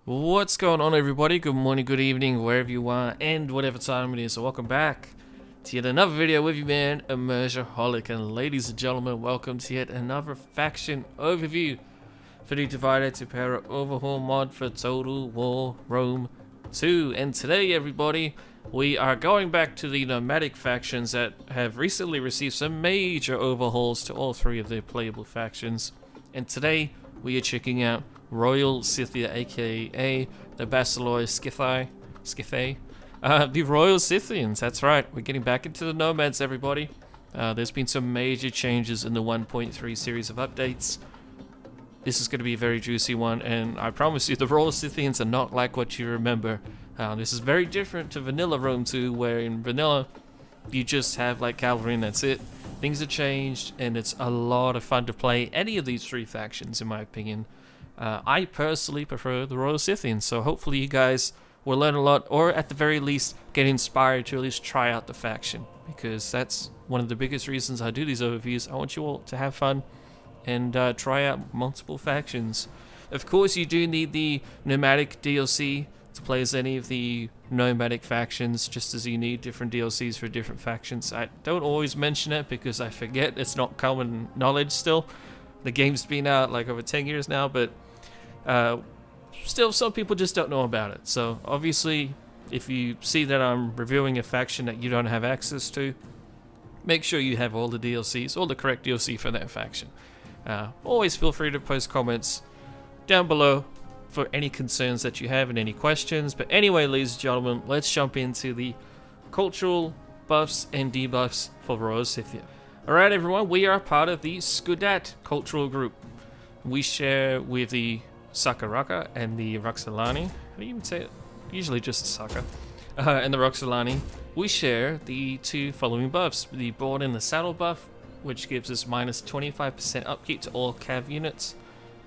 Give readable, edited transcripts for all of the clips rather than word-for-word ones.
What's going on, everybody? Good morning, good evening, wherever you are, and whatever time it is. So welcome back to yet another video with you, man, Immersionholic. And ladies and gentlemen, welcome to yet another faction overview for the Divide Et Impera overhaul mod for Total War Rome 2. And today, everybody, we are going back to the nomadic factions that have recently received some major overhauls to all three of their playable factions. And today, we are checking out Royal Scythia, aka the Basileus Scythiae, the Royal Scythians. That's right, we're getting back into the nomads, everybody. There's been some major changes in the 1.3 series of updates. This is going to be a very juicy one, and I promise you the Royal Scythians are not like what you remember. This is very different to vanilla Rome 2, where in vanilla you just have like cavalry and that's it. Things have changed, and it's a lot of fun to play any of these three factions, in my opinion. I personally prefer the Royal Scythians, so hopefully you guys will learn a lot, or at the very least get inspired to at least try out the faction, because that's one of the biggest reasons I do these overviews. I want you all to have fun and try out multiple factions. Of course, you do need the nomadic DLC to play as any of the nomadic factions, just as you need different DLCs for different factions. I don't always mention it because I forget, it's not common knowledge still. The game's been out like over 10 years now, but still some people just don't know about it. So obviously, if you see that I'm reviewing a faction that you don't have access to, make sure you have all the DLCs, all the correct DLC for that faction. Always feel free to post comments down below for any concerns that you have and any questions. But anyway, ladies and gentlemen, let's jump into the cultural buffs and debuffs for Royal Scythia. Alright, everyone, we are part of the Skudat cultural group. We share with the Sakaraka and the Roxolani. How do you even say it? Usually just Saka. And the Roxolani. We share the two following buffs. The Board in the Saddle buff, which gives us minus 25% upkeep to all cav units.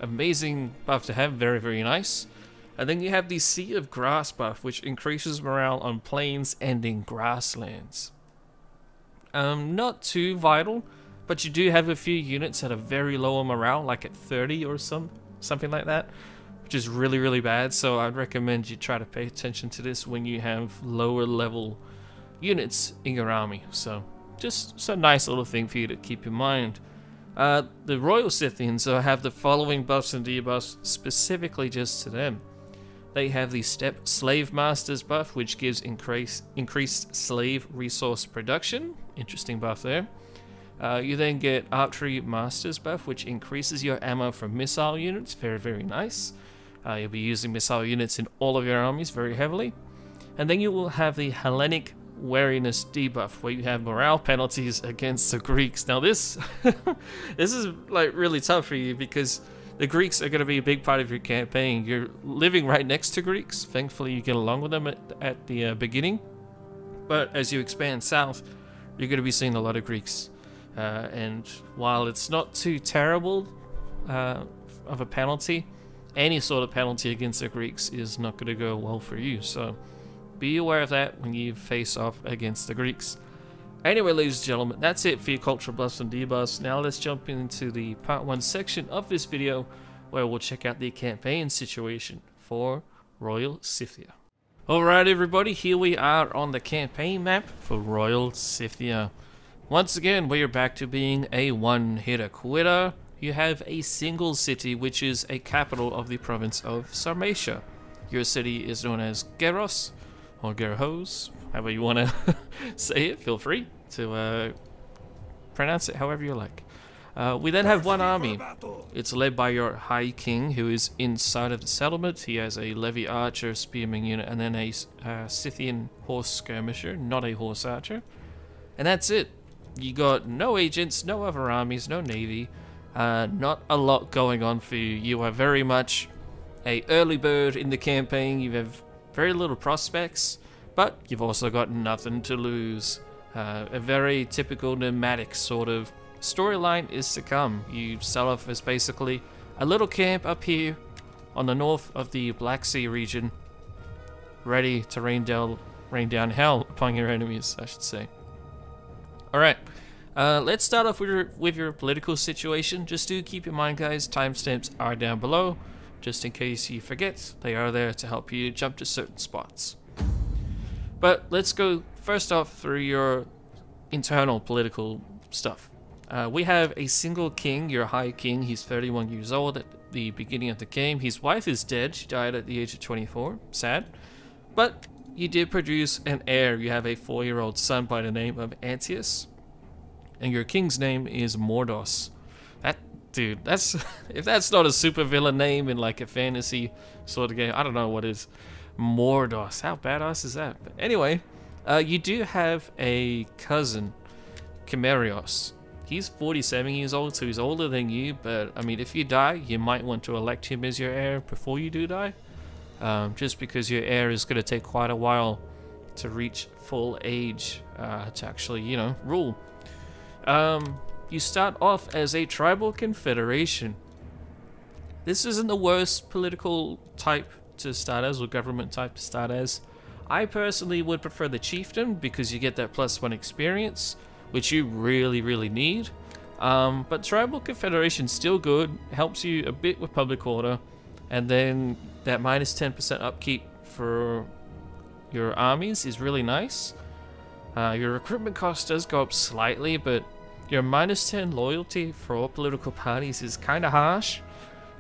Amazing buff to have, very, very nice. And then you have the Sea of Grass buff, which increases morale on plains and in grasslands. Not too vital, but you do have a few units that are very low on morale, like at 30 or something like that, which is really, really bad. So I'd recommend you try to pay attention to this when you have lower level units in your army. So just a nice little thing for you to keep in mind. The Royal Scythians have the following buffs and debuffs specifically just to them. They have the Step Slave Masters buff, which gives increased slave resource production. Interesting buff there. You then get Archery Masters buff, which increases your ammo from missile units. Very, very nice. You'll be using missile units in all of your armies very heavily. And then you will have the Hellenic Wariness debuff, where you have morale penalties against the Greeks. Now this this is like really tough for you, because the Greeks are going to be a big part of your campaign. You're living right next to Greeks. Thankfully, you get along with them at the beginning. But as you expand south, you're going to be seeing a lot of Greeks. And while it's not too terrible of a penalty, any sort of penalty against the Greeks is not going to go well for you. So be aware of that when you face off against the Greeks. Anyway, ladies and gentlemen, that's it for your cultural buffs and debuffs. Now let's jump into the part 1 section of this video, where we'll check out the campaign situation for Royal Scythia. Alright, everybody, here we are on the campaign map for Royal Scythia. Once again, we are back to being a one-hitter quitter. You have a single city, which is a capital of the province of Sarmatia. Your city is known as Geros, or Gerhos, however you want to say it. Feel free to pronounce it however you like. We then have one army. It's led by your High King, who is inside of the settlement. He has a Levy Archer Spearman unit, and then a Scythian Horse Skirmisher, not a Horse Archer. And that's it. You got no agents, no other armies, no navy. Not a lot going on for you. You are very much a early bird in the campaign. You have very little prospects, but you've also got nothing to lose. A very typical nomadic sort of storyline is to come. You start off as basically a little camp up here on the north of the Black Sea region, ready to rain down hell upon your enemies, I should say. Alright, let's start off with your political situation. Just do keep in mind, guys, timestamps are down below. just in case you forget. They are there to help you jump to certain spots. But let's go first off through your internal political stuff. We have a single king, your High King. He's 31 years old at the beginning of the game. His wife is dead. She died at the age of 24. Sad. But you did produce an heir. You have a 4-year-old son by the name of Antius. And your king's name is Mordos. Dude, that's if that's not a supervillain name in like a fantasy sort of game, I don't know what is. Mordos, how badass is that? But anyway, you do have a cousin, Chimerios. He's 47 years old, so he's older than you, but I mean, if you die, you might want to elect him as your heir before you do die. Just because your heir is going to take quite a while to reach full age to actually, you know, rule. You start off as a tribal confederation. This isn't the worst political type to start as, or government type to start as. I personally would prefer the chieftain because you get that +1 experience, which you really need. But tribal confederation still good, helps you a bit with public order, and then that -10% upkeep for your armies is really nice. Your recruitment cost does go up slightly, but your -10 loyalty for all political parties is kind of harsh.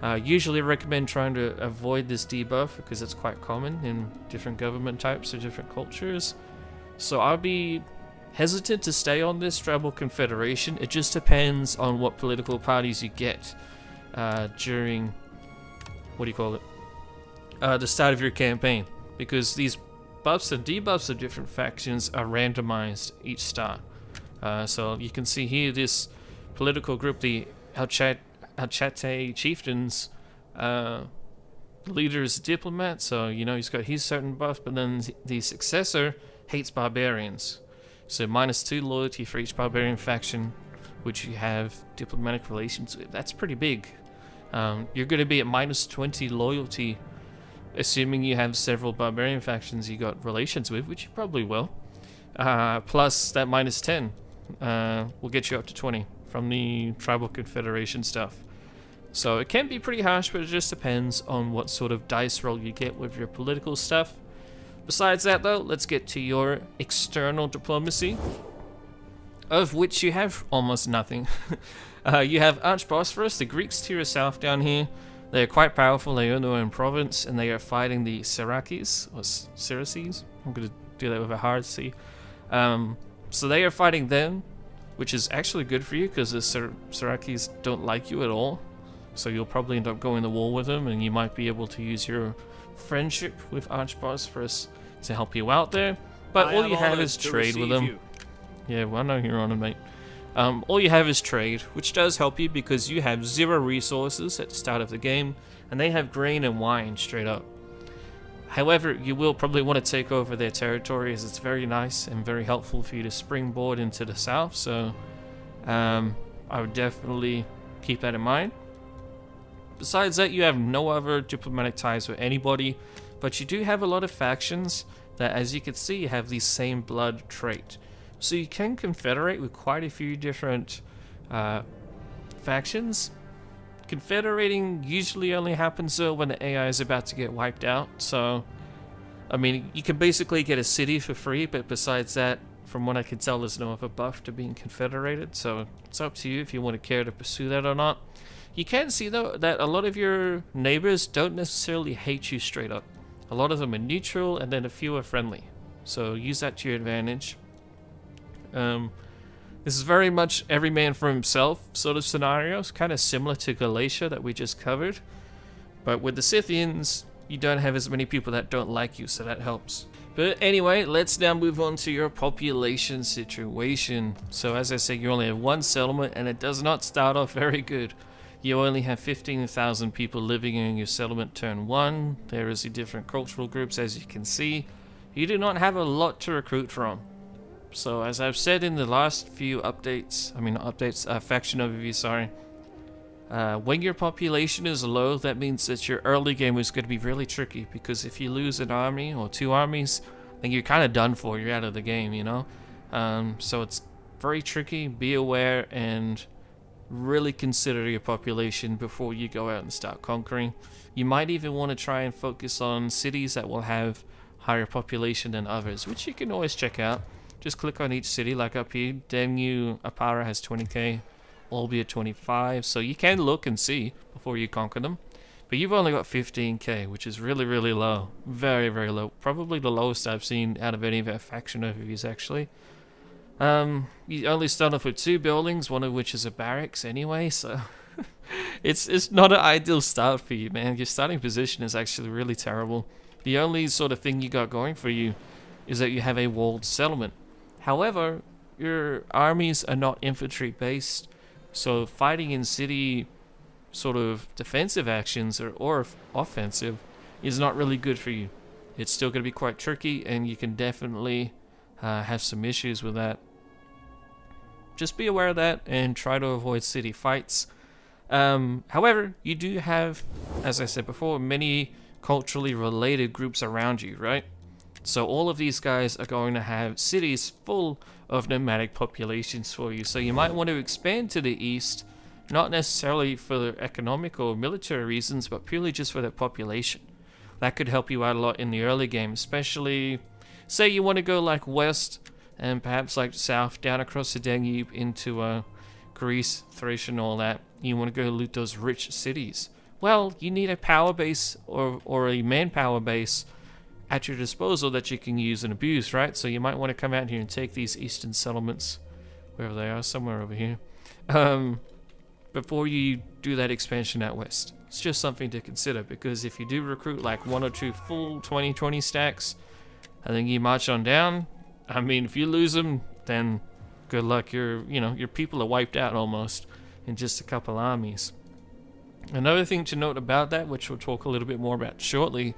Usually recommend trying to avoid this debuff because it's quite common in different government types or different cultures. So I'll be hesitant to stay on this tribal confederation. It just depends on what political parties you get during, what do you call it, the start of your campaign. Because these buffs and debuffs of different factions are randomized each start. So you can see here this political group, the Alchate chieftains, leader is a diplomat, so you know he's got his certain buff, but then the successor hates barbarians. So -2 loyalty for each barbarian faction which you have diplomatic relations with. That's pretty big. You're going to be at -20 loyalty, assuming you have several barbarian factions you got relations with, which you probably will. Plus that -10 will get you up to 20 from the tribal confederation stuff. So it can be pretty harsh, but it just depends on what sort of dice roll you get with your political stuff. Besides that though, let's get to your external diplomacy, of which you have almost nothing. You have Archbosphorus, the Greeks to your south down here. They are quite powerful, they own their own province, and they are fighting the Syraces, or Syraces. I'm going to do that with a hard C. So they are fighting them, which is actually good for you because the Syraces don't like you at all. So you'll probably end up going to war with them, and you might be able to use your friendship with Archbosphorus to help you out there. But all you have is trade with them. Yeah, well, I know you're on it, mate. All you have is trade, which does help you because you have 0 resources at the start of the game, and they have grain and wine straight up. However, you will probably want to take over their territory, as it's very nice and very helpful for you to springboard into the south, so I would definitely keep that in mind. Besides that, you have no other diplomatic ties with anybody, but you do have a lot of factions that, as you can see, have the same blood trait. So you can confederate with quite a few different factions. Confederating usually only happens though when the AI is about to get wiped out. So, I mean, you can basically get a city for free, but besides that, from what I can tell, there's no other buff to being confederated. So it's up to you if you want to care to pursue that or not. You can see though that a lot of your neighbors don't necessarily hate you straight up. A lot of them are neutral, and then a few are friendly. So use that to your advantage. This is very much every man for himself sort of scenarios, kind of similar to Galatia that we just covered. But with the Scythians, you don't have as many people that don't like you, so that helps. But anyway, let's now move on to your population situation. So as I said, you only have 1 settlement, and it does not start off very good. You only have 15,000 people living in your settlement turn 1. There is the different cultural groups, as you can see. You do not have a lot to recruit from. So as I've said in the last few updates, faction overview, sorry. When your population is low, that means that your early game is going to be really tricky, because if you lose an army or 2 armies, then you're kind of done for, you're out of the game, you know? So it's very tricky, be aware, and really consider your population before you go out and start conquering. You might even want to try and focus on cities that will have higher population than others, which you can always check out. Just click on each city, like up here. Divide Et Impera has 20k, Olbia 25, so you can look and see before you conquer them. But you've only got 15k, which is really, really low. Very, very low. Probably the lowest I've seen out of any of our faction overviews, actually. You only start off with 2 buildings, one of which is a barracks anyway, so it's not an ideal start for you, man. Your starting position is actually really terrible. The only sort of thing you got going for you is that you have a walled settlement. However, your armies are not infantry based, so fighting in city sort of defensive actions or offensive is not really good for you. It's still going to be quite tricky, and you can definitely have some issues with that. Just be aware of that and try to avoid city fights. However, you do have, as I said before, many culturally related groups around you, right? So all of these guys are going to have cities full of nomadic populations for you. So you might want to expand to the east, not necessarily for economic or military reasons, but purely just for their population. That could help you out a lot in the early game, especially, say you want to go like west and perhaps like south, down across the Danube into Greece, Thracia and all that. You want to go loot those rich cities. Well, you need a power base or a manpower base at your disposal that you can use and abuse, right? So you might want to come out here and take these eastern settlements, wherever they are, somewhere over here, before you do that expansion out west. It's just something to consider, because if you do recruit like 1 or 2 full 2020 stacks, and then you march on down, I mean, if you lose them, then good luck. Your people are wiped out almost in just a couple armies. Another thing to note about that, which we'll talk a little bit more about shortly,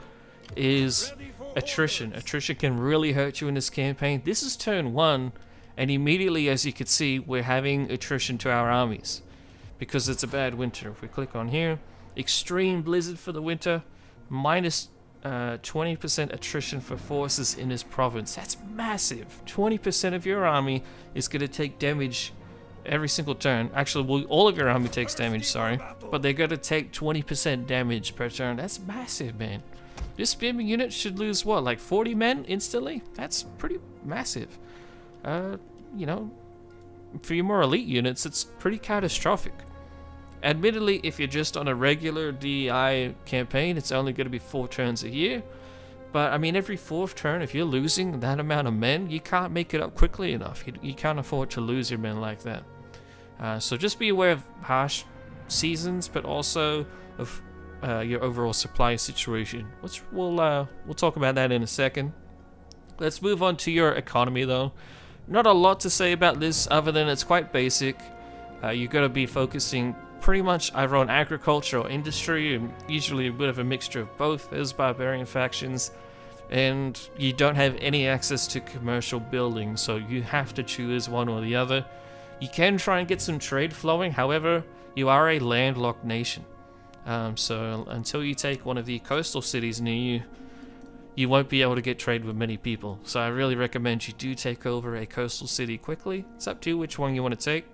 is attrition. Attrition can really hurt you in this campaign. This is turn 1, and immediately, as you can see, we're having attrition to our armies because it's a bad winter. If we click on here, extreme blizzard for the winter, minus 20% attrition for forces in this province. That's massive. 20% of your army is going to take damage every single turn. Actually, well, all of your army takes damage, sorry, but they're going to take 20% damage per turn. That's massive, man. This spearman unit should lose, what, like 40 men instantly? That's pretty massive. You know, for your more elite units, it's pretty catastrophic. Admittedly, if you're just on a regular DEI campaign, it's only going to be 4 turns a year. But, I mean, every 4th turn, if you're losing that amount of men, you can't make it up quickly enough. You can't afford to lose your men like that. So just be aware of harsh seasons, but also of your overall supply situation. We'll talk about that in a second. Let's move on to your economy, though. Not a lot to say about this, other than it's quite basic. You've got to be focusing pretty much either on agriculture or industry, and usually a bit of a mixture of both as barbarian factions. And you don't have any access to commercial buildings, so you have to choose one or the other. You can try and get some trade flowing, however, you are a landlocked nation. So until you take one of the coastal cities near you, you won't be able to get trade with many people. So I really recommend you do take over a coastal city quickly. It's up to you which one you want to take.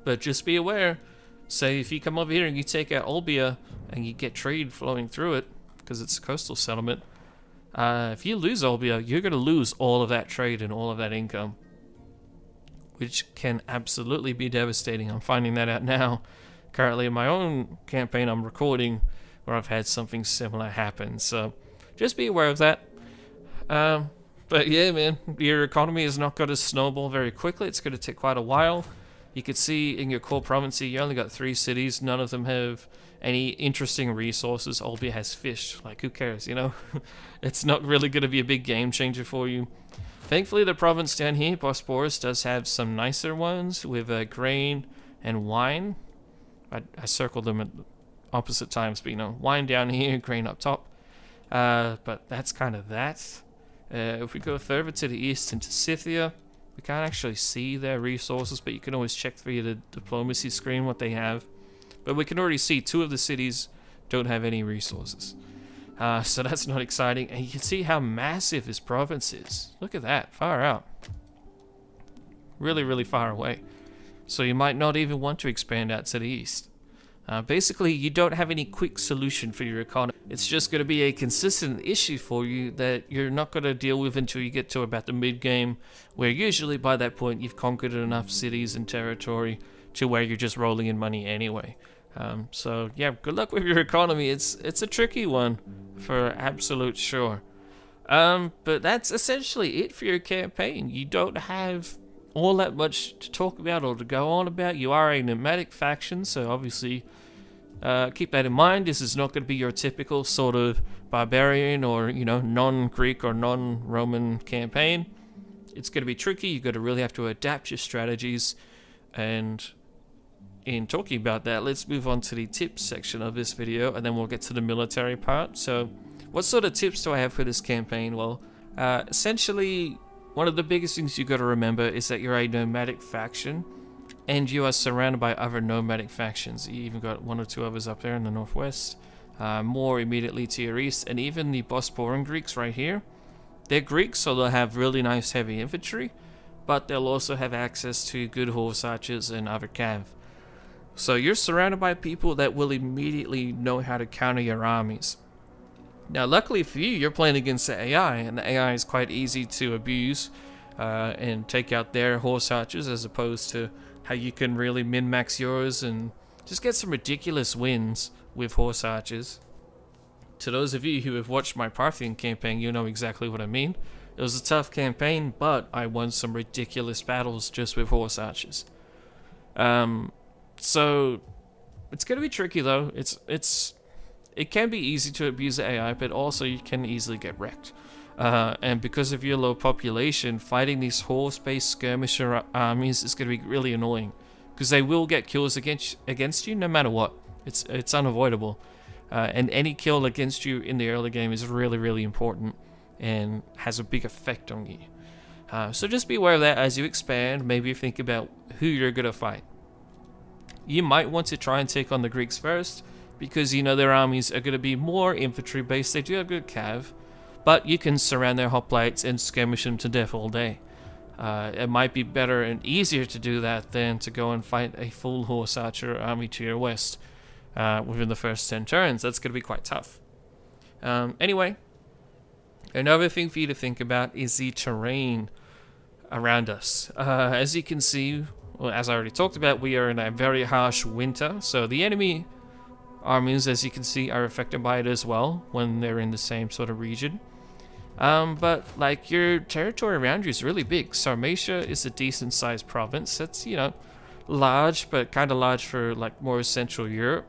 But just be aware, say if you come over here and you take out Olbia and you get trade flowing through it, because it's a coastal settlement, if you lose Olbia, you're going to lose all of that trade and all of that income, which can absolutely be devastating. I'm finding that out now. Currently in my own campaign I'm recording where I've had something similar happen, so just be aware of that. But yeah, man, your economy is not going to snowball very quickly. It's going to take quite a while. You could see in your core province you only got 3 cities. None of them have any interesting resources. Olbia has fish. Like, who cares, you know? It's not really going to be a big game changer for you. Thankfully, the province down here, Bosporus, does have some nicer ones with grain and wine. I circled them at opposite times, but you know, wine down here, grain up top. But that's kind of that. If we go further to the east into Scythia, we can't actually see their resources, but you can always check through the diplomacy screen what they have. But we can already see 2 of the cities don't have any resources. So that's not exciting. And you can see how massive this province is. Look at that, far out. Really, really far away. so you might not even want to expand out to the east. Basically, you don't have any quick solution for your economy. It's just going to be a consistent issue for you that you're not going to deal with until you get to about the mid-game, where usually by that point you've conquered enough cities and territory to where you're just rolling in money anyway. So yeah, good luck with your economy. It's a tricky one for absolute sure. But that's essentially it for your campaign. You don't have all that much to talk about or to go on about. You are a nomadic faction, so obviously keep that in mind. This is not going to be your typical sort of barbarian or, you know, non-Greek or non-Roman campaign. It's going to be tricky. You've got to really have to adapt your strategies. And in talking about that, let's move on to the tips section of this video, and then we'll get to the military part. So what sort of tips do I have for this campaign? Well, essentially, one of the biggest things you got to remember is that you're a nomadic faction, and you are surrounded by other nomadic factions. You even got one or two others up there in the northwest, more immediately to your east, and even the Bosporan Greeks right here. They're Greeks, so they'll have really nice heavy infantry, but they'll also have access to good horse archers and other cav. So you're surrounded by people that will immediately know how to counter your armies. Now, luckily for you, you're playing against the AI, and the AI is quite easy to abuse and take out their horse archers, as opposed to how you can really min-max yours and just get some ridiculous wins with horse archers. To those of you who have watched my Parthian campaign, you know exactly what I mean. It was a tough campaign, but I won some ridiculous battles just with horse archers. So it's going to be tricky though. It can be easy to abuse the AI, but also you can easily get wrecked. And because of your low population, fighting these horse-based skirmisher armies is going to be really annoying, because they will get kills against you no matter what. It's unavoidable. And any kill against you in the early game is really, really important and has a big effect on you. So just be aware of that as you expand. Maybe think about who you're going to fight. You might want to try and take on the Greeks first, because you know their armies are going to be more infantry based. They do have good cav, but you can surround their hoplites and skirmish them to death all day. It might be better and easier to do that than to go and fight a full horse archer army to your west within the first 10 turns. That's going to be quite tough. Anyway, another thing for you to think about is the terrain around us. As you can see, well, as I already talked about, we are in a very harsh winter, so the enemy armies, as you can see, are affected by it as well when they're in the same sort of region. But like, your territory around you is really big. Sarmatia is a decent sized province. That's, you know, large, but kind of large for like more Central Europe.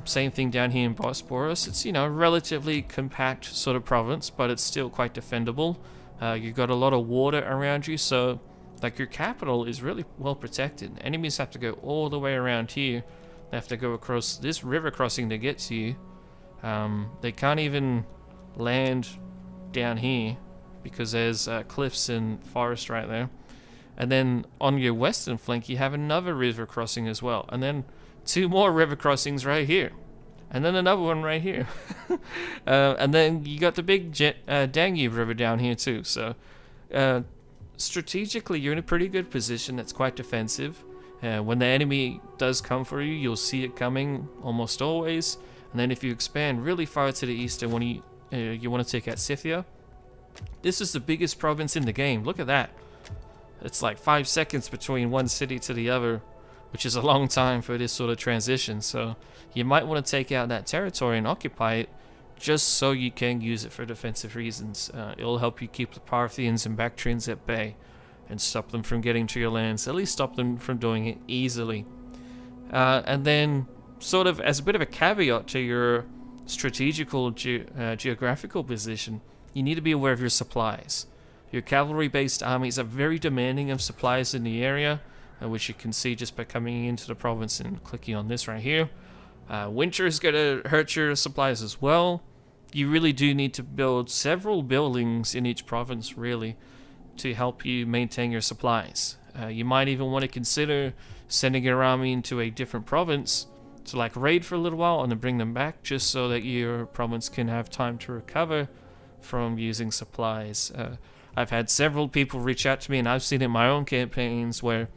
Same thing down here in Bosporus. It's, you know, relatively compact sort of province, but it's still quite defendable. You've got a lot of water around you, so like your capital is really well protected. Enemies have to go all the way around here. They have to go across this river crossing to get to you. They can't even land down here because there's cliffs and forest right there. And then on your western flank you have another river crossing as well, and then 2 more river crossings right here, and then another one right here. And then you got the big Danube River down here too. So strategically you're in a pretty good position that's quite defensive. When the enemy does come for you, you'll see it coming almost always. And then if you expand really far to the east and when you want to take out Scythia, this is the biggest province in the game. Look at that. It's like 5 seconds between one city to the other, which is a long time for this sort of transition. So you might want to take out that territory and occupy it, just so you can use it for defensive reasons. It'll help you keep the Parthians and Bactrians at bay and stop them from getting to your lands, at least stop them from doing it easily. And then, sort of as a bit of a caveat to your strategical geographical position, you need to be aware of your supplies. Your cavalry-based armies are very demanding of supplies in the area, which you can see just by coming into the province and clicking on this right here. Winter is going to hurt your supplies as well. You really do need to build several buildings in each province, really, to help you maintain your supplies. You might even want to consider sending your army into a different province to like raid for a little while and then bring them back, just so that your province can have time to recover from using supplies. I've had several people reach out to me, and I've seen it in my own campaigns where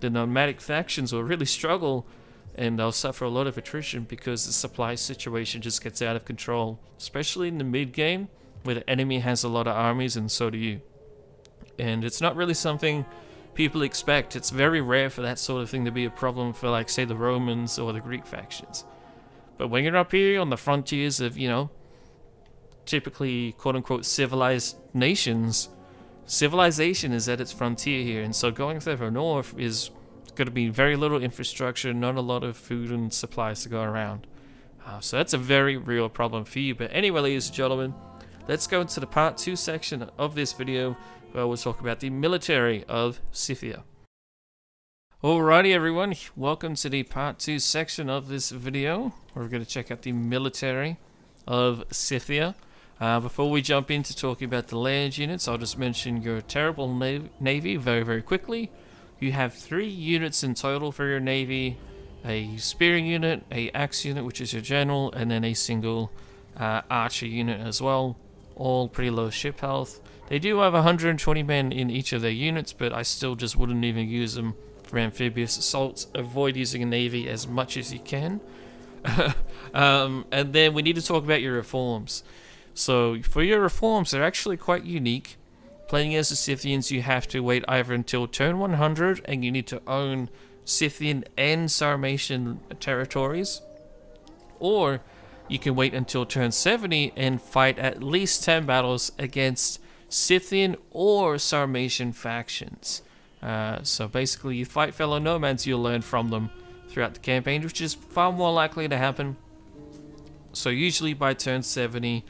the nomadic factions will really struggle, and they'll suffer a lot of attrition because the supply situation just gets out of control, especially in the mid game where the enemy has a lot of armies and so do you. And it's not really something people expect. It's very rare for that sort of thing to be a problem for, like, say, the Romans or the Greek factions. But when you're up here on the frontiers of, you know, typically quote-unquote civilized nations, civilization is at its frontier here, and so going further north is going to be very little infrastructure, not a lot of food and supplies to go around. So that's a very real problem for you. But anyway, ladies and gentlemen, let's go into the part 2 section of this video where we'll talk about the military of Scythia. Alrighty everyone, welcome to the part 2 section of this video where we're going to check out the military of Scythia. Before we jump into talking about the land units, I'll just mention your terrible navy very quickly. You have 3 units in total for your navy: a spear unit, a axe unit, which is your general, and then a single archer unit as well. All pretty low ship health. They do have 120 men in each of their units, but I still just wouldn't even use them for amphibious assaults. Avoid using a navy as much as you can. And then we need to talk about your reforms. So for your reforms, they're actually quite unique. Playing as the Scythians, you have to wait either until turn 100 and you need to own Scythian and Sarmatian territories, or you can wait until turn 70 and fight at least 10 battles against Scythian or Sarmatian factions. So basically you fight fellow nomads, you'll learn from them throughout the campaign, which is far more likely to happen. So usually by turn 70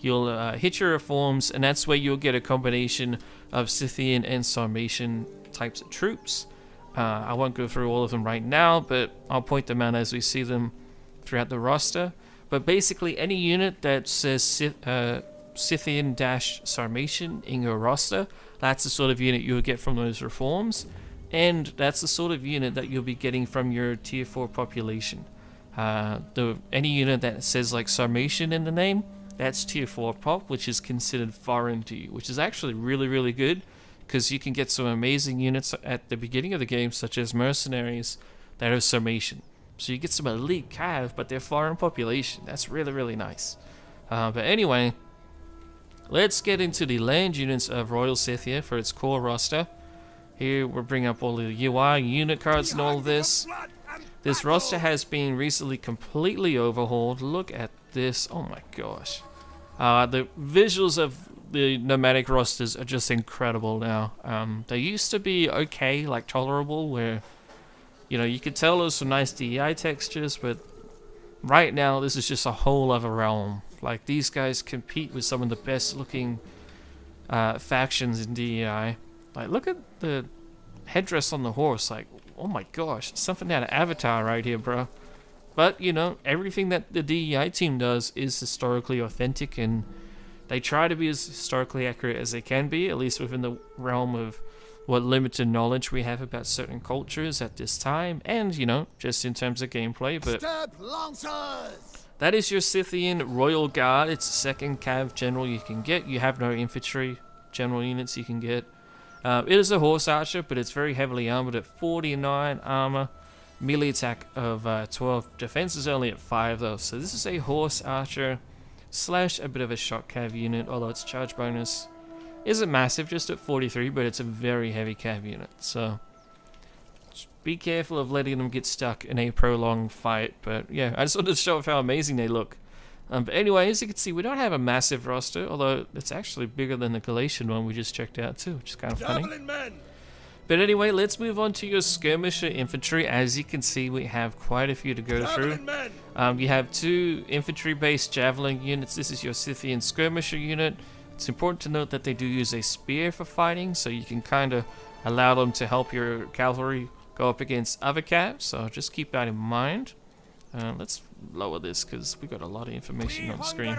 you'll hit your reforms, and that's where you'll get a combination of Scythian and Sarmatian types of troops. I won't go through all of them right now, but I'll point them out as we see them throughout the roster. But basically any unit that says Scythian-Sarmatian in your roster, that's the sort of unit you'll get from those reforms, and that's the sort of unit that you'll be getting from your tier 4 population. Any unit that says like Sarmatian in the name, that's tier 4 pop, which is considered foreign to you, which is actually really good, because you can get some amazing units at the beginning of the game, such as mercenaries that are Sarmatian. So you get some elite cav, but they're foreign population. That's really nice. But anyway, let's get into the land units of Royal Scythia for its core roster. Here we'll bring up all the UI, unit cards and all of this. This roster has been recently completely overhauled. Look at this. Oh my gosh. The visuals of the nomadic rosters are just incredible now. They used to be okay, like tolerable, where, you know, you could tell there was some nice DEI textures, but right now this is just a whole other realm. Like, these guys compete with some of the best looking factions in DEI. Like, look at the headdress on the horse. Like, oh my gosh, something out of Avatar right here, bro. But, you know, everything that the DEI team does is historically authentic, and they try to be as historically accurate as they can be, at least within the realm of what limited knowledge we have about certain cultures at this time, and, you know, just in terms of gameplay. But that is your Scythian Royal Guard. It's the second cav general you can get. You have no infantry general units you can get. It is a horse archer, but it's very heavily armored at 49 armor, melee attack of 12, defense is only at 5 though, so this is a horse archer slash a bit of a shock cav unit, although its charge bonus isn't massive, just at 43, but it's a very heavy cav unit, so just be careful of letting them get stuck in a prolonged fight. But yeah, I just wanted to show off how amazing they look. But anyway, as you can see, we don't have a massive roster, although it's actually bigger than the Galatian one we just checked out too, which is kind of funny. But anyway, let's move on to your skirmisher infantry. As you can see, we have quite a few to go through. You have 2 infantry-based javelin units. This is your Scythian skirmisher unit. It's important to note that they do use a spear for fighting, so you can kind of allow them to help your cavalry go up against other cavs, so just keep that in mind. Let's lower this because we got a lot of information on the screen.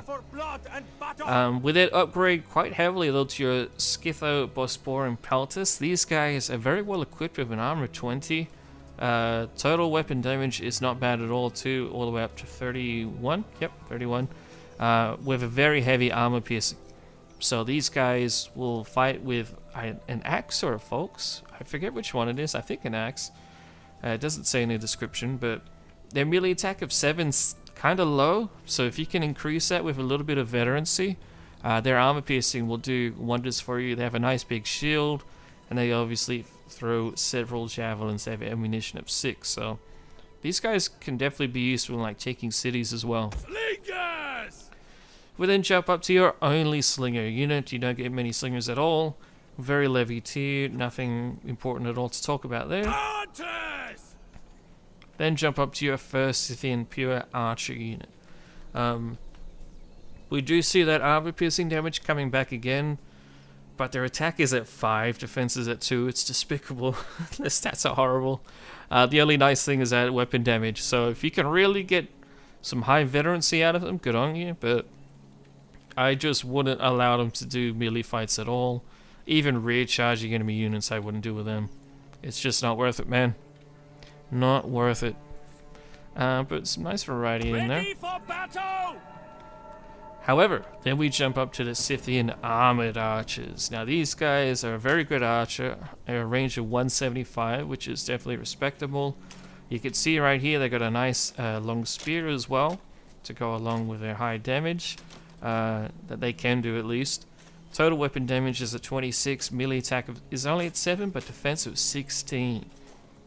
With it, upgrade quite heavily though to your Scytho, Bospor, and Peltus. These guys are very well equipped with an armor 20. Total weapon damage is not bad at all too, all the way up to 31. Yep, 31. With a very heavy armor piercing. So these guys will fight with an axe or a folks. I forget which one it is. I think an axe. It doesn't say in the description, but their melee attack of 7's kind of low. So if you can increase that with a little bit of veterancy, their armor piercing will do wonders for you. They have a nice big shield, and they obviously throw several javelins. They have ammunition of 6. So these guys can definitely be useful in like taking cities as well. Slingers! We then jump up to your only slinger unit. You don't get many slingers at all. Very levy tier, nothing important at all to talk about there. Hunters! Then jump up to your first Scythian pure archer unit. We do see that armor piercing damage coming back again, but their attack is at 5, defense is at 2. It's despicable. Their stats are horrible. The only nice thing is that weapon damage. So if you can really get some high veterancy out of them, good on you. But I just wouldn't allow them to do melee fights at all. Even rear charging enemy units I wouldn't do with them. It's just not worth it, man. Not worth it. But some nice variety in there. For battle! However, then we jump up to the Scythian armored archers. Now these guys are a very good archer, a range of 175, which is definitely respectable. You can see right here they got a nice long spear as well to go along with their high damage that they can do at least. Total weapon damage is at 26, melee attack is only at 7, but defensive 16,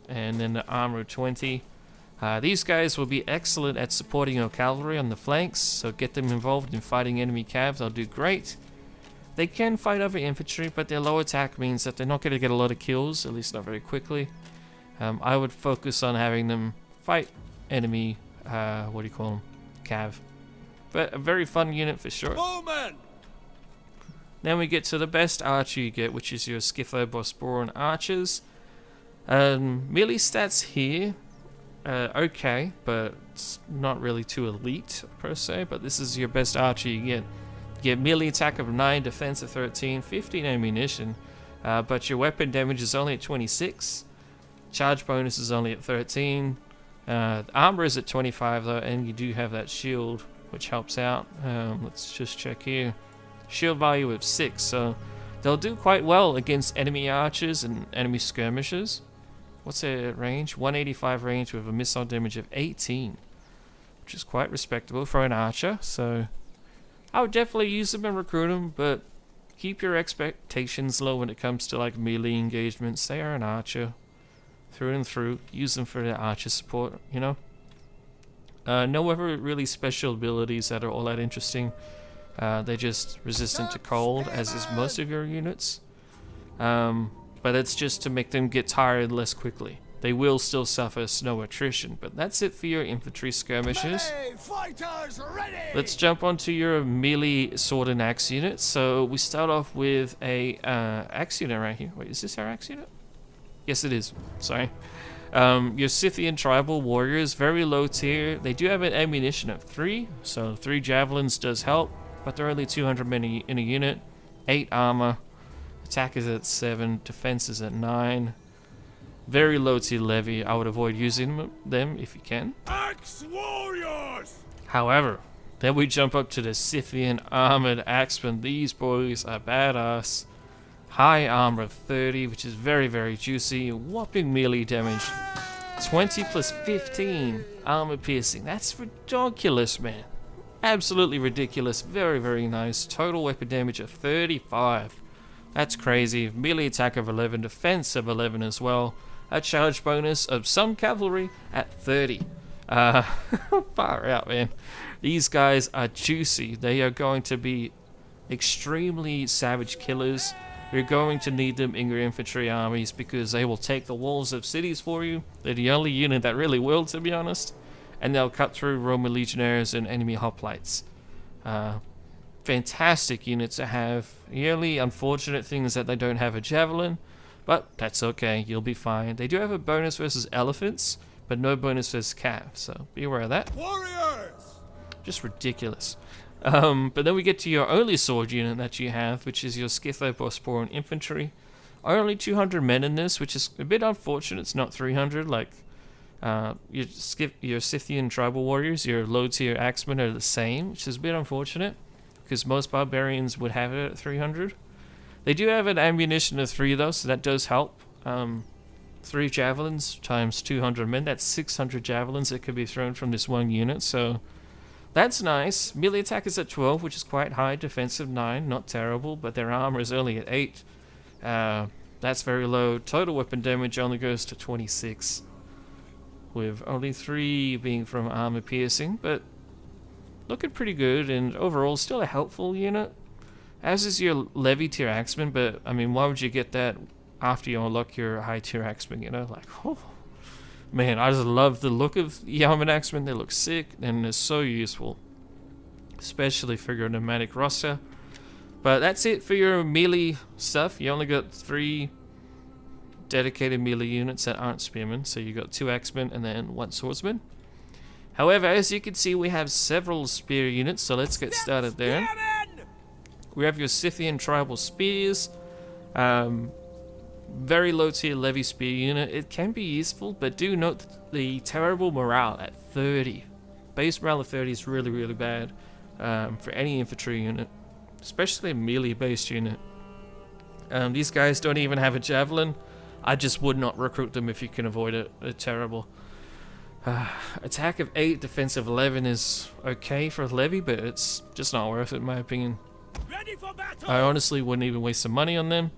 and then the armor 20. These guys will be excellent at supporting your cavalry on the flanks, so get them involved in fighting enemy cavs, they'll do great. They can fight over infantry, but their low attack means that they're not going to get a lot of kills, at least not very quickly. I would focus on having them fight enemy, what do you call them, cav. But a very fun unit for sure. Moment! Then we get to the best archer you get, which is your Scytho-Bosporan archers. Melee stats here, okay, but it's not really too elite per se, but this is your best archer you get. You get melee attack of 9, defense of 13, 15 ammunition, but your weapon damage is only at 26, charge bonus is only at 13, armor is at 25 though, and you do have that shield, which helps out. Let's just check here. Shield value of 6, so they'll do quite well against enemy archers and enemy skirmishers. What's their range? 185 range with a missile damage of 18, which is quite respectable for an archer. So I would definitely use them and recruit them, but keep your expectations low when it comes to like melee engagements. They are an archer through and through. Use them for their archer support, you know. No other really special abilities that are all that interesting. They're just resistant to cold, as is most of your units. But it's just to make them get tired less quickly. They will still suffer snow attrition, but that's it for your infantry skirmishers. Let's jump onto your melee sword and axe unit. So we start off with a axe unit right here. Wait, is this our axe unit? Yes, it is. Sorry. Your Scythian tribal warriors, very low tier. They do have an ammunition of 3, so 3 javelins does help, but they're only 200 men in a unit. 8 armor. Attack is at 7, defense is at 9. Very low tier levy. I would avoid using them if you can. Axe warriors! However, then we jump up to the Scythian armored axemen. These boys are badass. High armor of 30, which is very, very juicy. Whopping melee damage. 20 plus 15 armor piercing. That's ridiculous, man. Absolutely ridiculous. Very, very nice. Total weapon damage of 35. That's crazy. Melee attack of 11, defense of 11 as well. A charge bonus of some cavalry at 30. Far out, man. These guys are juicy. They are going to be extremely savage killers. You're going to need them in your infantry armies because they will take the walls of cities for you. They're the only unit that really will, to be honest. And they'll cut through Roman legionnaires and enemy hoplites. Fantastic unit to have. The only unfortunate thing is that they don't have a javelin, but that's okay, you'll be fine. They do have a bonus versus elephants, but no bonus versus calves, so be aware of that. Warriors! Just ridiculous. But then we get to your only sword unit that you have, which is your Scytho-Bosporan infantry. Only 200 men in this, which is a bit unfortunate. It's not 300 like your Scythian tribal warriors. Your low tier axemen are the same, which is a bit unfortunate. because most barbarians would have it at 300. They do have an ammunition of 3 though, so that does help. 3 javelins times 200 men, that's 600 javelins that could be thrown from this one unit, so that's nice. Melee attack is at 12, which is quite high. Defensive 9, not terrible, but their armor is only at 8. That's very low. Total weapon damage only goes to 26, with only 3 being from armor piercing, but looking pretty good, and overall still a helpful unit. As is your levy tier axeman, but I mean, why would you get that after you unlock your high tier axeman, you know? Like, oh man, I just love the look of the armored axemen. They look sick and they're so useful, especially for your nomadic roster. But that's it for your melee stuff. You only got 3 dedicated melee units that aren't spearmen, so you got 2 axemen and then 1 swordsman. However, as you can see, we have several spear units, so let's get started there. We have your Scythian tribal spears. Very low tier levy spear unit. It can be useful, but do note the terrible morale at 30. Base morale of 30 is really, really bad for any infantry unit, especially a melee based unit. These guys don't even have a javelin. I just would not recruit them if you can avoid it. They're terrible. Attack of 8, defensive 11 is okay for a levy, but it's just not worth it in my opinion. Ready for battle! I honestly wouldn't even waste some money on them.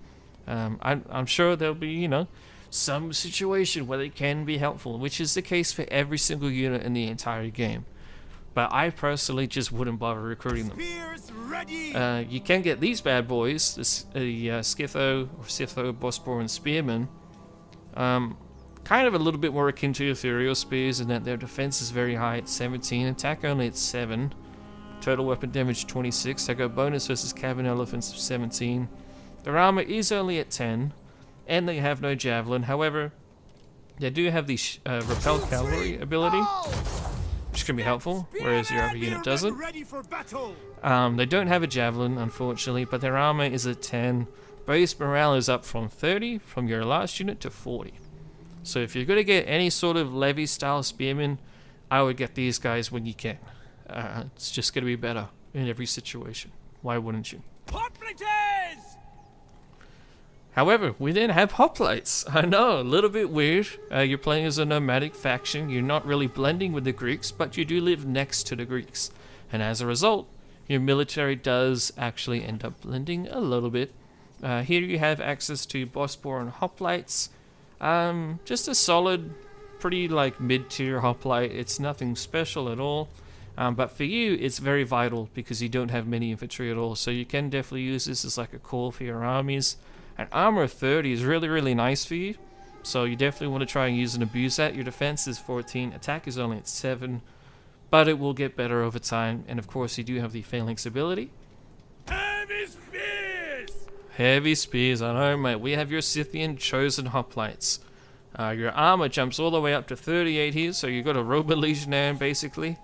I'm sure there'll be, you know, some situation where they can be helpful, which is the case for every single unit in the entire game. But I personally just wouldn't bother recruiting them. You can get these bad boys, the Scytho or Scytho Bosporan Spearmen. Kind of a little bit more akin to Ethereal Spears in that their defense is very high at 17, attack only at 7, total weapon damage 26. They got bonus versus Cavern Elephants of 17. Their armor is only at 10, and they have no javelin. However, they do have the repel cavalry ability, which can be helpful, whereas your other unit doesn't. They don't have a javelin, unfortunately, but their armor is at 10. Base morale is up from 30 from your last unit to 40. So if you're going to get any sort of levy style spearmen, I would get these guys when you can. It's just going to be better in every situation. Why wouldn't you? However, we then have hoplites. I know, a little bit weird. You're playing as a nomadic faction. You're not really blending with the Greeks, but you do live next to the Greeks. And as a result, your military does actually end up blending a little bit. Here you have access to Bosporan hoplites. Just a solid, pretty like mid-tier hoplite. It's nothing special at all. But for you, it's very vital because you don't have many infantry at all. So you can definitely use this as like a core for your armies. And armor of 30 is really, really nice for you. So you definitely want to try and use and abuse that. Your defense is 14, attack is only at 7. But it will get better over time. And of course, you do have the Phalanx ability. Heavy spears! Heavy spears, I know, mate. We have your Scythian chosen hoplites. Your armor jumps all the way up to 38 here. So you've got a Roman Legionnaire basically,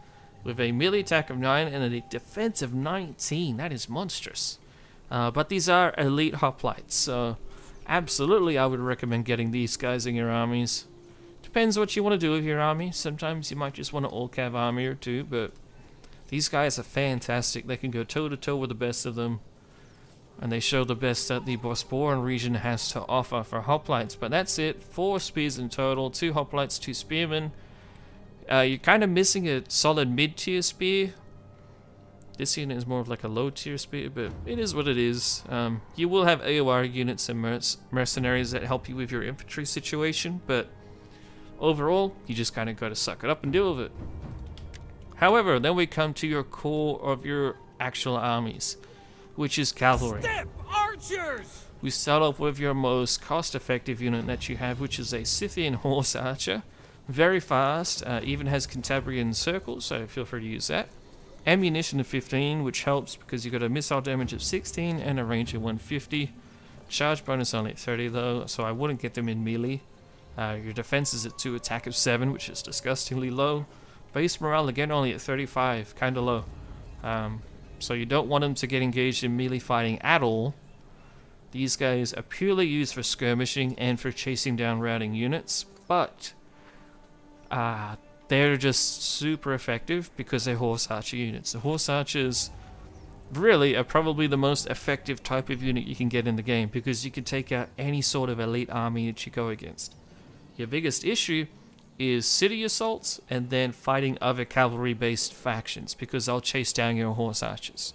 with a melee attack of 9 and a defense of 19. That is monstrous. But these are elite hoplites, so absolutely I would recommend getting these guys in your armies. Depends what you want to do with your army. Sometimes you might just want an all-cav army or 2, but these guys are fantastic. They can go toe-to-toe with the best of them, and they show the best that the Bosporan region has to offer for hoplites. But that's it, 4 spears in total, 2 hoplites, 2 spearmen. You're kind of missing a solid mid-tier spear. This unit is more of like a low-tier spear, but it is what it is. You will have AOR units and mercenaries that help you with your infantry situation, but overall, you just kind of got to suck it up and deal with it. However, then we come to your core of your actual armies, which is cavalry. Step archers! We start off with your most cost-effective unit that you have, which is a Scythian horse archer. Very fast, even has Cantabrian circles, so feel free to use that. Ammunition of 15, which helps because you've got a missile damage of 16 and a range of 150. Charge bonus only at 30 though, so I wouldn't get them in melee. Your defense is at 2, attack of 7, which is disgustingly low. Base morale again only at 35, kinda low. So you don't want them to get engaged in melee fighting at all. These guys are purely used for skirmishing and for chasing down routing units, but they're just super effective because they're horse archer units. The horse archers really are probably the most effective type of unit you can get in the game, because you can take out any sort of elite army that you go against. Your biggest issue is city assaults and then fighting other cavalry-based factions, because they'll chase down your horse archers.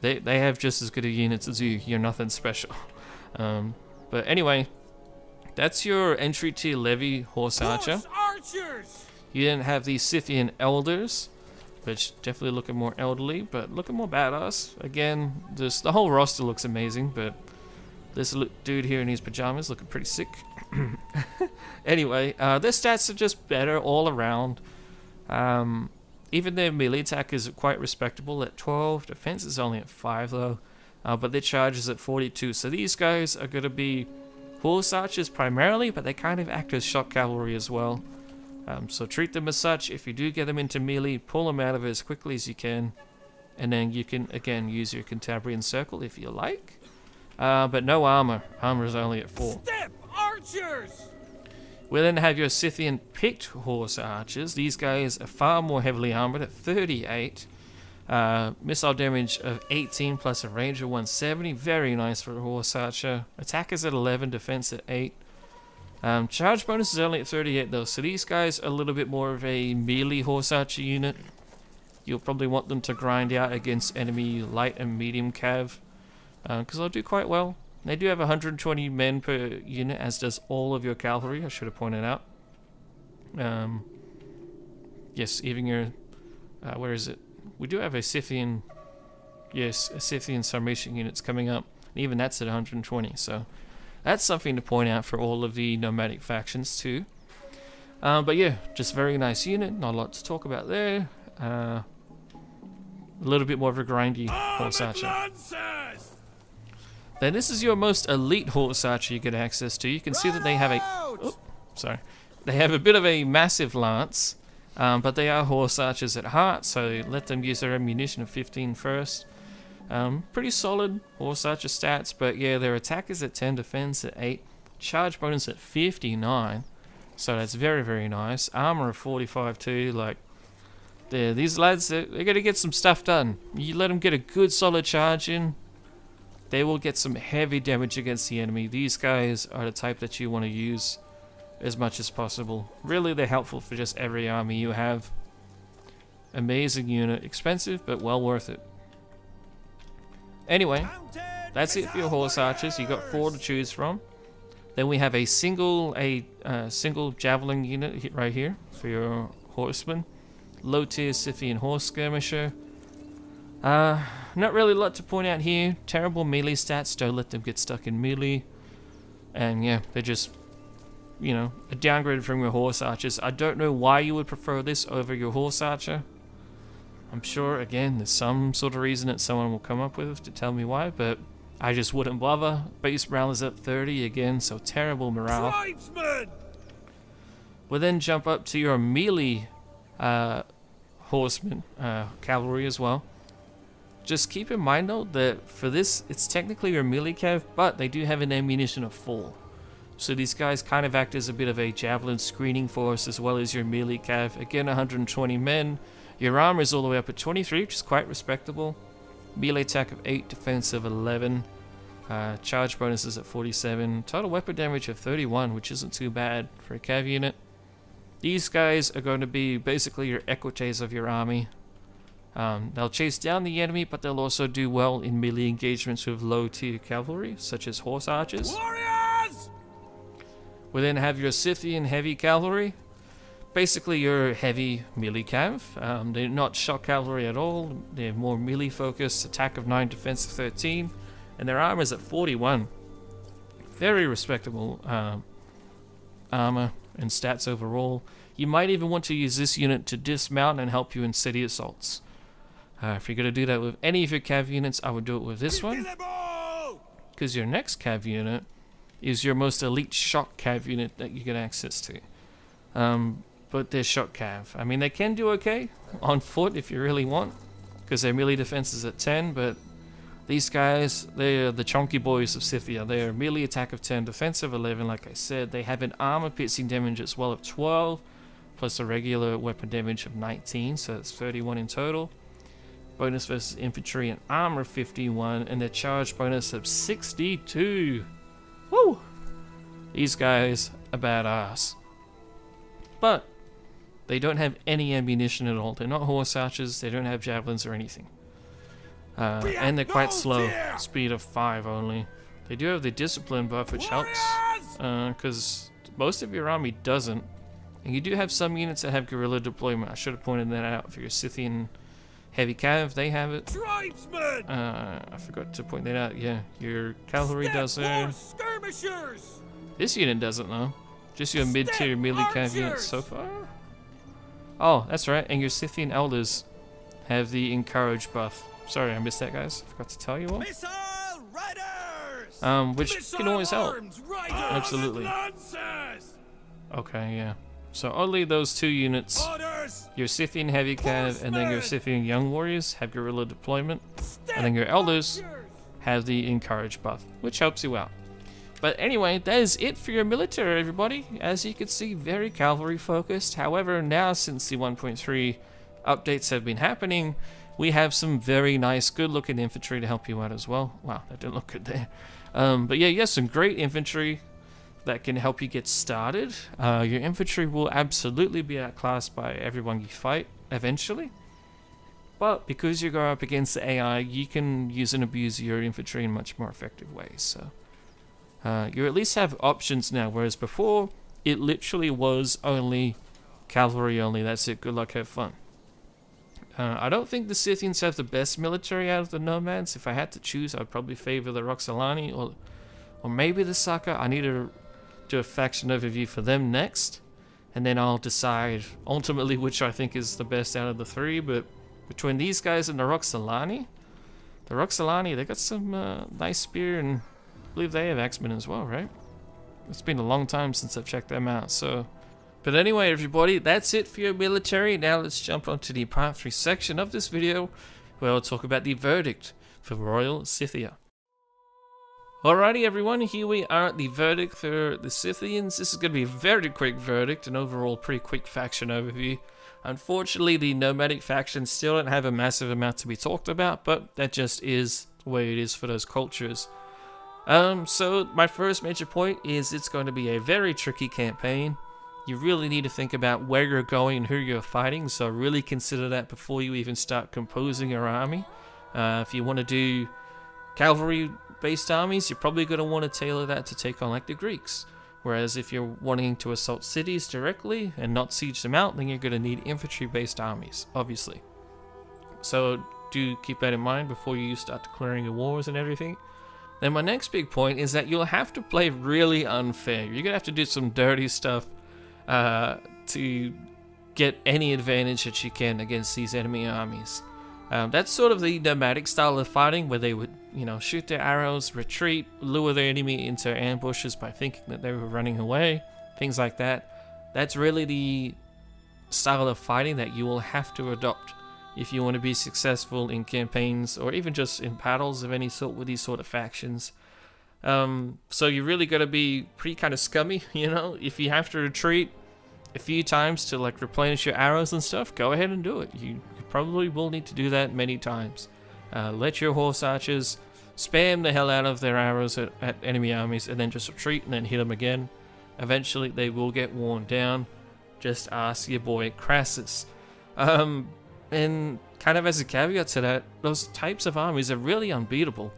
They have just as good a units as you. You're nothing special. But anyway, that's your entry tier levy horse archer. Archers! You then have the Scythian elders, which definitely looking more elderly, but looking more badass. Again, just the whole roster looks amazing, but this dude here in his pajamas looking pretty sick. Anyway, their stats are just better all around. Even their melee attack is quite respectable at 12. Defense is only at 5 though, but their charge is at 42. So these guys are going to be horse archers primarily, but they kind of act as shock cavalry as well. So treat them as such. If you do get them into melee, pull them out of it as quickly as you can, and then you can again use your Cantabrian circle if you like. But no armor. Armor is only at 4. Step archers! We then have your Scythian picked horse archers. These guys are far more heavily armored at 38. Missile damage of 18 plus a range of 170. Very nice for a horse archer. Attack is at 11, defense at 8. Charge bonus is only at 38 though, so these guys are a little bit more of a melee horse archer unit. You'll probably want them to grind out against enemy light and medium cav, because they'll do quite well. They do have 120 men per unit, as does all of your cavalry, I should have pointed out. Yes, even your... where is it? We do have a Scythian... Yes, a Scythian Sarmatian units coming up. Even that's at 120, so... That's something to point out for all of the nomadic factions too. But yeah, just very nice unit, not a lot to talk about there. A little bit more of a grindy horse archer. Then this is your most elite horse archer you get access to. You can see that they have a... They have a bit of a massive lance, but they are horse archers at heart, so let them use their ammunition of 15 first. Pretty solid horse archer stats, but yeah, their attack is at 10, defense at 8, charge bonus at 59, so that's very, very nice. Armor of 45 too, like, these lads, they're gonna get some stuff done. You let them get a good solid charge in, they will get some heavy damage against the enemy. These guys are the type that you want to use as much as possible. Really, they're helpful for just every army you have. Amazing unit, expensive, but well worth it. Anyway, that's it for your horse archers. You got 4 to choose from. Then we have a single javelin unit right here for your horsemen. Low tier Scythian horse skirmisher. Not really a lot to point out here. Terrible melee stats. Don't let them get stuck in melee. And yeah, they're just, you know, a downgrade from your horse archers. I don't know why you would prefer this over your horse archer. I'm sure, again, there's some sort of reason that someone will come up with to tell me why, but I just wouldn't bother. Base morale is at 30 again, so terrible morale. Tribesmen! We'll then jump up to your melee horsemen, cavalry as well. Just keep in mind though that for this, it's technically your melee cav, but they do have an ammunition of 4. So these guys kind of act as a bit of a javelin screening force as well as your melee cav. Again, 120 men. Your armor is all the way up at 23, which is quite respectable. Melee attack of 8, defense of 11. Charge bonuses at 47. Total weapon damage of 31, which isn't too bad for a cav unit. These guys are going to be basically your equites of your army. They'll chase down the enemy, but they'll also do well in melee engagements with low tier cavalry, such as horse archers. Warriors! We then have your Scythian heavy cavalry. Basically your heavy melee cav. They're not shock cavalry at all. They're more melee focused. Attack of 9, defense of 13. And their armor is at 41. Very respectable armor and stats overall. You might even want to use this unit to dismount and help you in city assaults. If you're going to do that with any of your cav units, I would do it with this one. Because your next cav unit is your most elite shock cav unit that you get access to. But they're shock cav. I mean, they can do okay on foot if you really want, because their melee defense is at 10, but these guys, they're the chunky boys of Scythia. They're melee attack of 10, defense of 11, like I said. They have an armor piercing damage as well of 12, plus a regular weapon damage of 19, so that's 31 in total. bonus versus infantry and armor 51, and their charge bonus of 62. Woo! These guys are badass. But they don't have any ammunition at all. They're not horse archers, they don't have javelins or anything. And they're quite slow, speed of 5 only. They do have the discipline buff, which helps, because most of your army doesn't. And you do have some units that have guerrilla deployment. I should have pointed that out for your Scythian heavy cav. They have it. Tribesmen! I forgot to point that out. Yeah, your cavalry does it. Skirmishers! This unit doesn't though. Just your mid-tier melee cav units so far. Oh, that's right. And your Scythian elders have the encourage buff. Sorry, I missed that, guys. I forgot to tell you all. Missile riders! Which can always help. Absolutely. Lancers! Okay, yeah. So only those 2 units, Orders! your Scythian heavy cav and then your Scythian young warriors have guerrilla deployment, and then your elders have the encourage buff, which helps you out. But anyway, that is it for your military, everybody. As you can see, very cavalry focused. However, now since the 1.3 updates have been happening, we have some very nice, good looking infantry to help you out as well. Wow, that didn't look good there. But yeah, some great infantry that can help you get started. Your infantry will absolutely be outclassed by everyone you fight eventually. But because you go up against the AI, you can use and abuse your infantry in much more effective ways. So you at least have options now, whereas before it literally was only cavalry only. That's it. Good luck, have fun. I don't think the Scythians have the best military out of the nomads. If I had to choose, I'd probably favor the Roxolani or maybe the Saka. I need to do a faction overview for them next, and then I'll decide ultimately which I think is the best out of the 3. But between these guys and the Roxolani, they got some nice spear, and I believe they have axemen as well, right? It's been a long time since I've checked them out, so... But anyway, everybody, that's it for your military. Now let's jump onto the part 3 section of this video, where I'll talk about the verdict for Royal Scythia. Alrighty, everyone, here we are at the verdict for the Scythians. This is going to be a very quick verdict, an overall pretty quick faction overview. Unfortunately, the nomadic factions still don't have a massive amount to be talked about, but that just is the way it is for those cultures. So my first major point is it's going to be a very tricky campaign. You really need to think about where you're going and who you're fighting, so really consider that before you even start composing your army. If you want to do cavalry-based armies, you're probably going to want to tailor that to take on like the Greeks. Whereas if you're wanting to assault cities directly and not siege them out, then you're going to need infantry-based armies, obviously. So do keep that in mind before you start declaring your wars and everything. Then my next big point is that you'll have to play really unfair. You're going to have to do some dirty stuff to get any advantage that you can against these enemy armies. That's sort of the nomadic style of fighting, where they would, shoot their arrows, retreat, lure their enemy into ambushes by thinking that they were running away, things like that. That's really the style of fighting that you will have to adopt if you want to be successful in campaigns or even just in battles of any sort with these sort of factions. So you really got to be pretty kind of scummy, if you have to retreat a few times to like replenish your arrows and stuff, go ahead and do it. You probably will need to do that many times. Let your horse archers spam the hell out of their arrows at enemy armies and then just retreat and then hit them again. Eventually they will get worn down. Just ask your boy Crassus. And kind of as a caveat to that, those types of armies are really unbeatable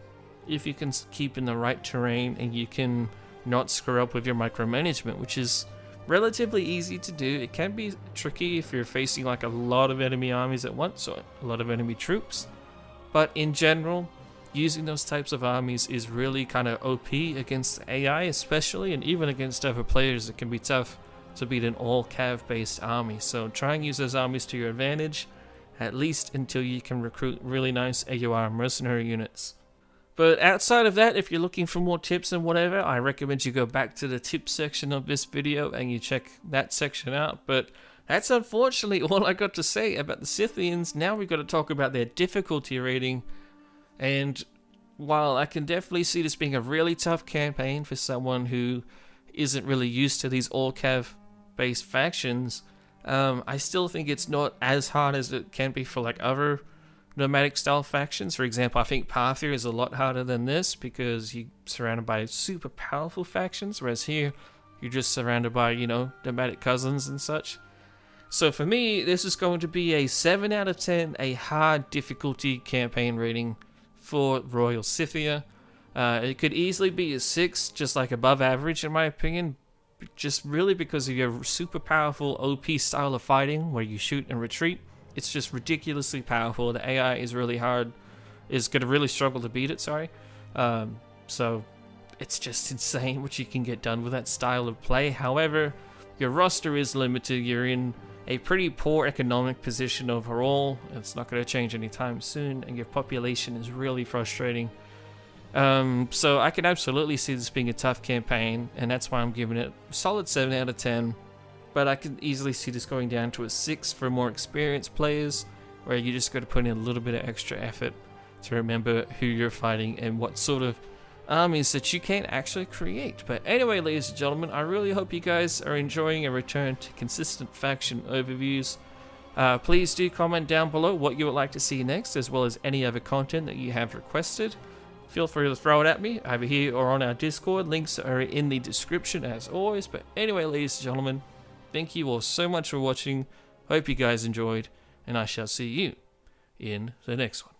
if you can keep in the right terrain and you can not screw up with your micromanagement, which is relatively easy to do. It can be tricky if you're facing like a lot of enemy armies at once or a lot of enemy troops, but in general, using those types of armies is really kind of OP against AI especially, and even against other players it can be tough to beat an all cav based army. So try and use those armies to your advantage, at least until you can recruit really nice AUR mercenary units. But outside of that, if you're looking for more tips and whatever, I recommend you go back to the tips section of this video and you check that section out. But that's unfortunately all I got to say about the Scythians. Now we've got to talk about their difficulty rating. And while I can definitely see this being a really tough campaign for someone who isn't really used to these all-cav based factions, I still think it's not as hard as it can be for like other nomadic style factions. For example, I think Parthia is a lot harder than this because you're surrounded by super powerful factions, whereas here you're just surrounded by, you know, nomadic cousins and such. So for me, this is going to be a 7 out of 10, a hard difficulty campaign rating for Royal Scythia. It could easily be a 6, just like above average in my opinion, just really because of your super powerful OP style of fighting where you shoot and retreat. It's just ridiculously powerful. The AI is really hard, is going to really struggle to beat it, sorry. So it's just insane what you can get done with that style of play. However, your roster is limited. You're in a pretty poor economic position overall. It's not going to change anytime soon, and your population is really frustrating. So I can absolutely see this being a tough campaign, and that's why I'm giving it a solid 7 out of 10. But I can easily see this going down to a 6 for more experienced players, where you just got to put in a little bit of extra effort to remember who you're fighting and what sort of armies that you can actually create. But anyway, ladies and gentlemen, I really hope you guys are enjoying a return to consistent faction overviews. Please do comment down below what you would like to see next, as well as any other content that you have requested. Feel free to throw it at me, either here or on our Discord. Links are in the description as always. But anyway, ladies and gentlemen, thank you all so much for watching. Hope you guys enjoyed, and I shall see you in the next one.